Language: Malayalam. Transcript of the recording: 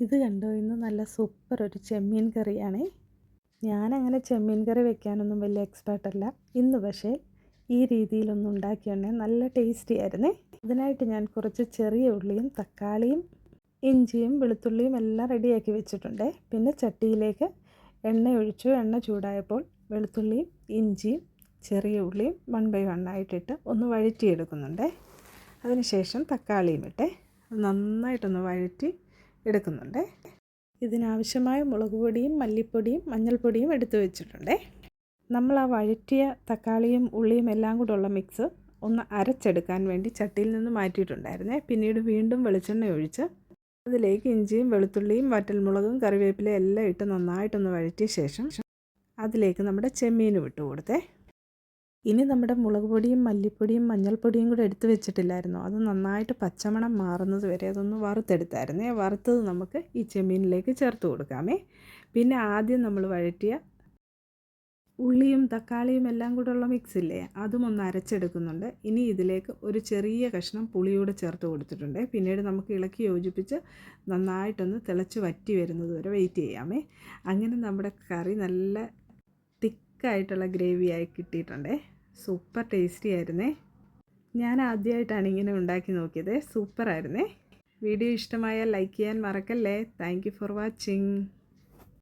ഇത് കണ്ടോ, ഇന്ന് നല്ല സൂപ്പർ ഒരു ചെമ്മീൻ കറിയാണേ. ഞാനങ്ങനെ ചെമ്മീൻ കറി വെക്കാനൊന്നും വലിയ എക്സ്പേർട്ടല്ല. ഇന്ന് പക്ഷേ ഈ രീതിയിലൊന്നും ഉണ്ടാക്കിയുണ്ടേ നല്ല ടേസ്റ്റി ആയിരുന്നേ. ഇതിനായിട്ട് ഞാൻ കുറച്ച് ചെറിയ ഉള്ളിയും തക്കാളിയും ഇഞ്ചിയും വെളുത്തുള്ളിയും എല്ലാം റെഡിയാക്കി വെച്ചിട്ടുണ്ട്. പിന്നെ ചട്ടിയിലേക്ക് എണ്ണ ഒഴിച്ചു. എണ്ണ ചൂടായപ്പോൾ വെളുത്തുള്ളിയും ഇഞ്ചിയും ചെറിയ ഉള്ളിയും 1 by 1 ആയിട്ടിട്ട് ഒന്ന് വഴറ്റിയെടുക്കുന്നുണ്ട്. അതിനുശേഷം തക്കാളിയും ഇട്ട് നന്നായിട്ടൊന്ന് വഴറ്റി എടുക്കുന്നുണ്ട്. ഇതിനാവശ്യമായ മുളക് പൊടിയും മല്ലിപ്പൊടിയും മഞ്ഞൾപ്പൊടിയും എടുത്തു വെച്ചിട്ടുണ്ട്. നമ്മൾ ആ വഴറ്റിയ തക്കാളിയും ഉള്ളിയും എല്ലാം കൂടെ ഉള്ള മിക്സ് ഒന്ന് അരച്ചെടുക്കാൻ വേണ്ടി ചട്ടിയിൽ നിന്ന് മാറ്റിയിട്ടുണ്ടായിരുന്നേ. പിന്നീട് വീണ്ടും വെളിച്ചെണ്ണ ഒഴിച്ച് അതിലേക്ക് ഇഞ്ചിയും വെളുത്തുള്ളിയും വറ്റൽമുളകും കറിവേപ്പിലയും എല്ലാം ഇട്ട് നന്നായിട്ടൊന്ന് വഴറ്റിയ ശേഷം അതിലേക്ക് നമ്മുടെ ചെമ്മീനും ഇട്ട് കൊടുത്തേ. ഇനി നമ്മുടെ മുളക് പൊടിയും മല്ലിപ്പൊടിയും മഞ്ഞൾപ്പൊടിയും കൂടെ എടുത്ത് വെച്ചിട്ടില്ലായിരുന്നോ, അത് നന്നായിട്ട് പച്ചമണം മാറുന്നത് വരെ അതൊന്ന് വറുത്തെടുത്തായിരുന്നേ. വറുത്തത് നമുക്ക് ഈ ചെമ്മീനിലേക്ക് ചേർത്ത് കൊടുക്കാമേ. പിന്നെ ആദ്യം നമ്മൾ വഴറ്റിയ ഉള്ളിയും തക്കാളിയും എല്ലാം കൂടെ ഉള്ള മിക്സില്ലേ, അതും ഒന്ന് അരച്ചെടുക്കുന്നുണ്ട്. ഇനി ഇതിലേക്ക് ഒരു ചെറിയ കഷ്ണം പുളിയൂടെ ചേർത്ത് കൊടുത്തിട്ടുണ്ട്. പിന്നീട് നമുക്ക് ഇളക്കി യോജിപ്പിച്ച് നന്നായിട്ടൊന്ന് തിളച്ച് വറ്റി വരുന്നത് വരെ വെയിറ്റ് ചെയ്യാമേ. അങ്ങനെ നമ്മുടെ കറി നല്ല തിക്കായിട്ടുള്ള ഗ്രേവിയായി കിട്ടിയിട്ടുണ്ടേ. സൂപ്പർ ടേസ്റ്റി ആയിരുന്നേ. ഞാൻ ആദ്യമായിട്ടാണ് ഇങ്ങനെ ഉണ്ടാക്കി നോക്കിയത്. സൂപ്പറായിരുന്നേ. വീഡിയോ ഇഷ്ടമായാൽ ലൈക്ക് ചെയ്യാൻ മറക്കല്ലേ. Thank you for watching.